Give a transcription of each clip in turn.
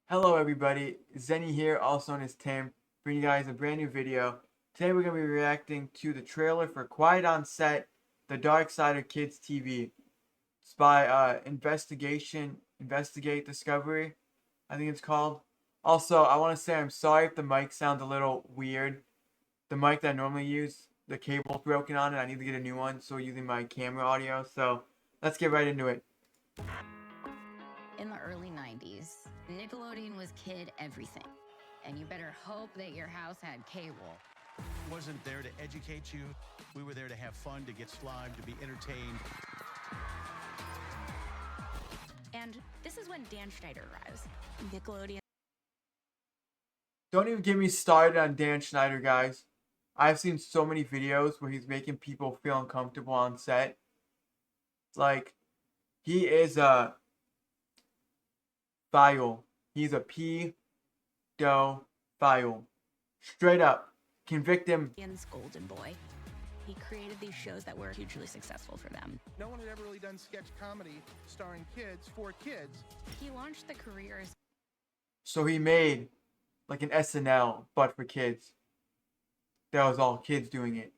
Hello everybody, Zenny here, also known as Tim, bringing you guys a brand new video. Today we're going to be reacting to the trailer for Quiet on Set, The Dark Side of Kids TV. It's by Investigate Discovery, I think it's called. Also, I want to say I'm sorry if the mic sounds a little weird. The mic that I normally use, the cable's broken on it, I need to get a new one, so we're using my camera audio. So, let's get right into it. In the early 90s, Nickelodeon was kid everything. And you better hope that your house had cable. Wasn't there to educate you. We were there to have fun, to get slimed, to be entertained. And this is when Dan Schneider arrives. Nickelodeon. Don't even get me started on Dan Schneider, guys. I've seen so many videos where he's making people feel uncomfortable on set. Like, he is a file. He's a pedophile. Straight up. Convict him. Ian's golden boy. He created these shows that were hugely successful for them. No one had ever really done sketch comedy starring kids for kids. He launched the careers. So he made like an SNL, but for kids. That was all kids doing it.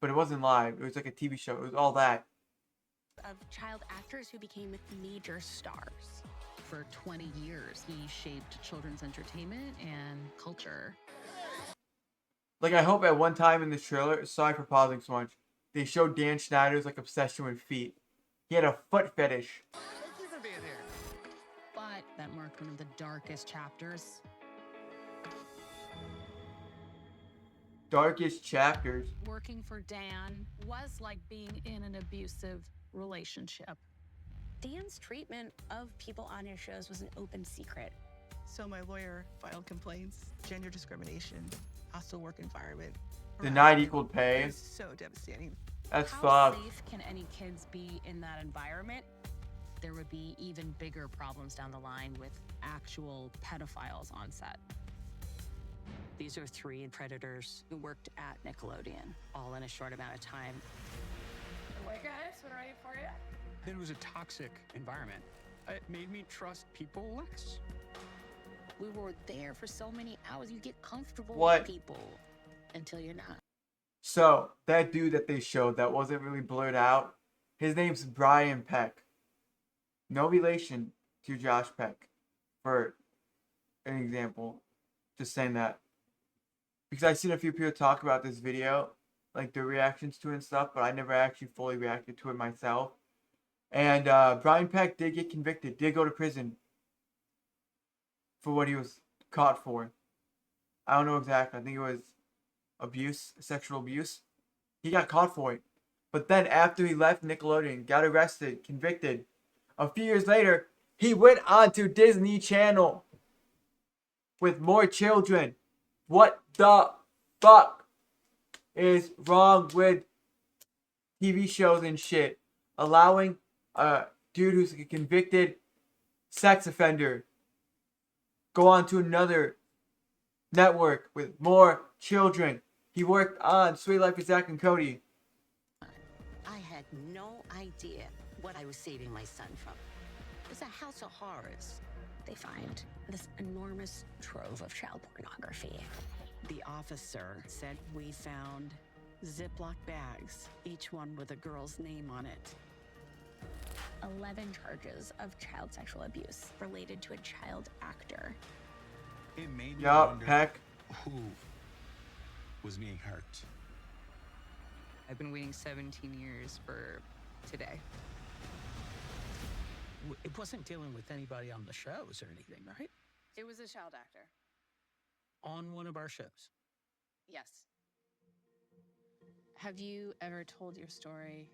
But it wasn't live. It was like a TV show. It was all that. Of child actors who became major stars. For 20 years, he shaped children's entertainment and culture. Like, I hope at one time in this trailer, sorry for pausing so much, they showed Dan Schneider's like obsession with feet. He had a foot fetish. Thank you for being here. But that marked one of the darkest chapters. Darkest chapters. Working for Dan was like being in an abusive relationship. Dan's treatment of people on his shows was an open secret. So my lawyer filed complaints, gender discrimination, hostile work environment. Denied equal pay. It was so devastating. That's How fucked. safe can any kids be in that environment? There would be even bigger problems down the line with actual pedophiles on set. These are three predators who worked at Nickelodeon, all in a short amount of time. Wait, guys, we're ready for you. It was a toxic environment. It made me trust people less. We were there for so many hours. You get comfortable What? with people until you're not. So, that dude that they showed that wasn't really blurred out, his name's Brian Peck. No relation to Josh Peck, for an example. Just saying that. Because I've seen a few people talk about this video, like their reactions to it and stuff, but I never actually fully reacted to it myself. And Brian Peck did get convicted, did go to prison for what he was caught for. I don't know exactly. I think it was abuse, sexual abuse. He got caught for it. But then after he left Nickelodeon, got arrested, convicted, a few years later, he went on to Disney Channel with more children. What the fuck is wrong with TV shows and shit? Allowing a dude who's a convicted sex offender go on to another network with more children. He worked on Sweet Life of Zack and Cody. I had no idea what I was saving my son from. It was a house of horrors. They find this enormous trove of child pornography. The officer said we found Ziploc bags, each one with a girl's name on it. 11 charges of child sexual abuse related to a child actor. It made me Yup, wonder Peck. who was being hurt. I've been waiting 17 years for today. It wasn't dealing with anybody on the shows or anything, right? It was a child actor. On one of our shows. Yes. Have you ever told your story?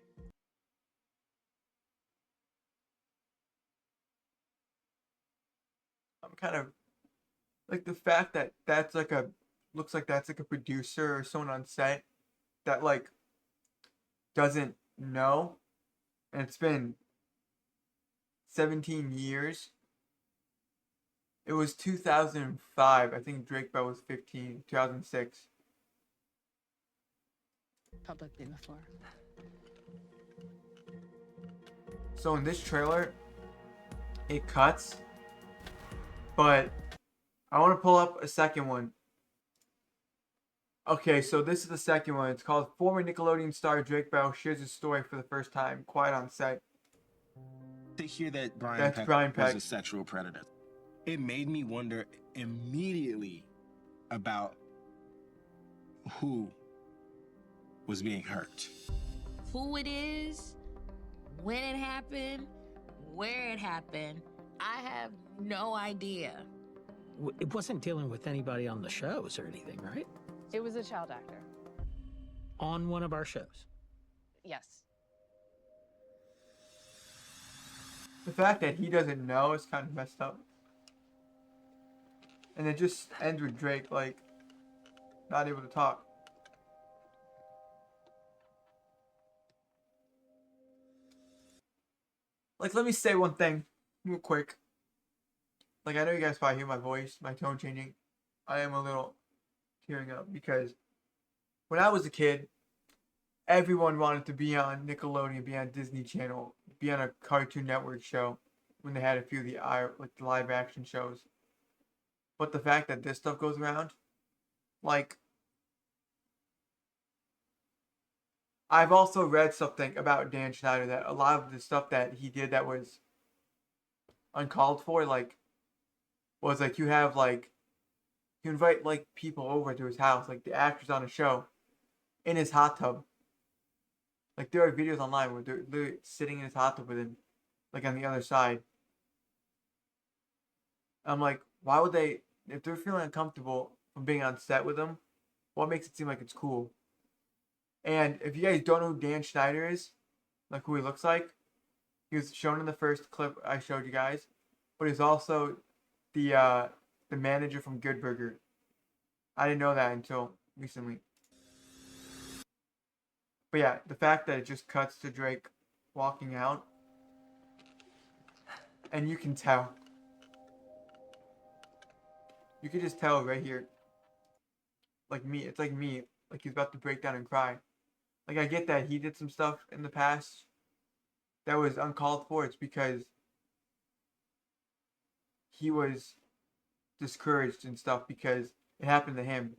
I'm kind of like the fact that that's like a looks like that's like a producer or someone on set that like doesn't know, and it's been 17 years. It was 2005. I think Drake Bell was 15. 2006. Publicly on the floor. So in this trailer, it cuts But I want to pull up a second one. Okay, so this is the second one. It's called Former Nickelodeon star Drake Bell shares his story for the first time, quiet on set. To hear that That's Brian was Peck. a sexual predator, it made me wonder immediately about who was being hurt. Who it is, when it happened, where it happened, I have no idea. It wasn't dealing with anybody on the shows or anything, right? It was a child actor. On one of our shows. Yes. The fact that he doesn't know is kind of messed up. And it just ends with Drake, like, not able to talk. Like, let me say one thing real quick. Like, I know you guys probably hear my voice, my tone changing. I am a little tearing up because when I was a kid, everyone wanted to be on Nickelodeon, be on Disney Channel, be on a Cartoon Network show when they had a few of the live action shows. But the fact that this stuff goes around, like, I've also read something about Dan Schneider that a lot of the stuff that he did that was uncalled for, like, was like you have like you invite like people over to his house, like the actors on a show, in his hot tub. Like there are videos online where they're literally sitting in his hot tub with him, like on the other side. I'm like, why would they? If they're feeling uncomfortable from being on set with him, what makes it seem like it's cool? And if you guys don't know who Dan Schneider is, like who he looks like, he was shown in the first clip I showed you guys, but he's also the manager from Good Burger. I didn't know that until recently. But yeah, the fact that it just cuts to Drake walking out, and you can tell. You can just tell right here. Like me, it's like me, like he's about to break down and cry. Like I get that he did some stuff in the past that was uncalled for. It's because he was discouraged and stuff because it happened to him.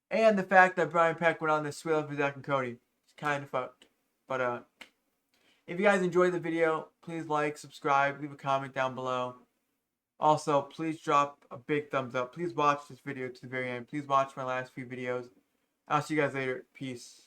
And the fact that Brian Peck went on this swill for Zach and Cody. It's kind of fucked. But if you guys enjoyed the video, please like, subscribe, leave a comment down below. Also, please drop a big thumbs up. Please watch this video to the very end. Please watch my last few videos. I'll see you guys later. Peace.